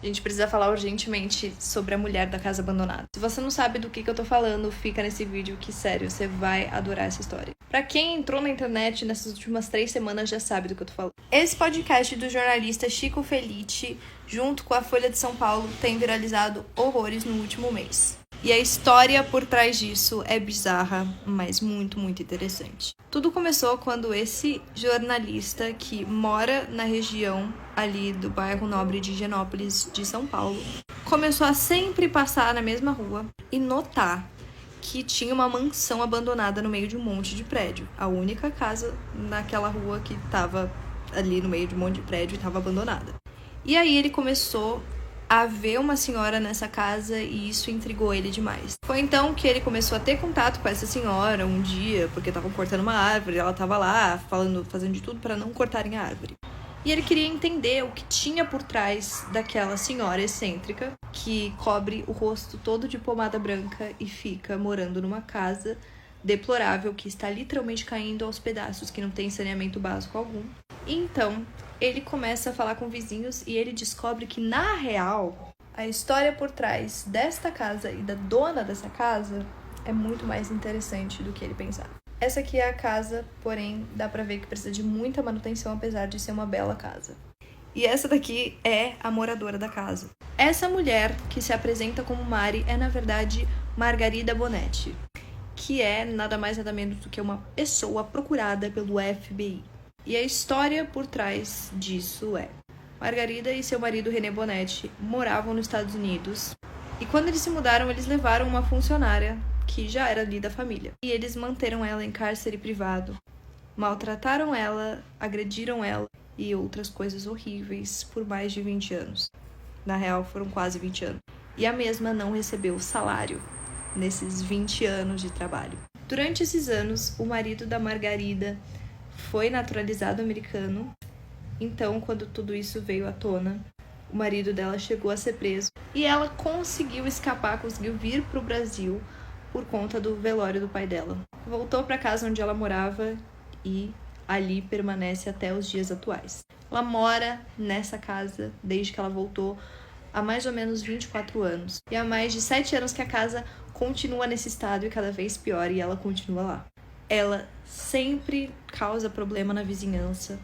gente precisa falar urgentemente sobre a mulher da casa abandonada. Se você não sabe do que eu tô falando, fica nesse vídeo que, sério, você vai adorar essa história. Pra quem entrou na internet nessas últimas 3 semanas já sabe do que eu tô falando. Esse podcast do jornalista Chico Felitti, junto com a Folha de São Paulo, tem viralizado horrores no último mês. E a história por trás disso é bizarra, mas muito, muito interessante. Tudo começou quando esse jornalista, que mora na região ali do bairro nobre de Higienópolis, de São Paulo, começou a sempre passar na mesma rua e notar que tinha uma mansão abandonada no meio de um monte de prédio. A única casa naquela rua que estava ali no meio de um monte de prédio e estava abandonada. E aí ele começou a ver uma senhora nessa casa e isso intrigou ele demais. Foi então que ele começou a ter contato com essa senhora um dia, porque estavam cortando uma árvore, ela estava lá fazendo de tudo para não cortarem a árvore. E ele queria entender o que tinha por trás daquela senhora excêntrica que cobre o rosto todo de pomada branca e fica morando numa casa deplorável que está literalmente caindo aos pedaços, que não tem saneamento básico algum. E então ele começa a falar com vizinhos e ele descobre que, na real, a história por trás desta casa e da dona dessa casa é muito mais interessante do que ele pensava. Essa aqui é a casa, porém dá pra ver que precisa de muita manutenção, apesar de ser uma bela casa. E essa daqui é a moradora da casa. Essa mulher, que se apresenta como Mari, é na verdade Margarida Bonetti, que é nada mais nada menos do que uma pessoa procurada pelo FBI. E a história por trás disso é: Margarida e seu marido René Bonetti moravam nos Estados Unidos e quando eles se mudaram, eles levaram uma funcionária que já era ali da família. E eles manteram ela em cárcere privado, maltrataram ela, agrediram ela e outras coisas horríveis por mais de 20 anos. Na real, foram quase 20 anos. E a mesma não recebeu salário nesses 20 anos de trabalho. Durante esses anos, o marido da Margarida foi naturalizado americano. Então, quando tudo isso veio à tona, o marido dela chegou a ser preso e ela conseguiu escapar, conseguiu vir para o Brasil por conta do velório do pai dela. Voltou para casa onde ela morava e ali permanece até os dias atuais. Ela mora nessa casa desde que ela voltou há mais ou menos 24 anos. E há mais de 7 anos que a casa continua nesse estado e cada vez pior, e ela continua lá. Ela sempre causa problema na vizinhança.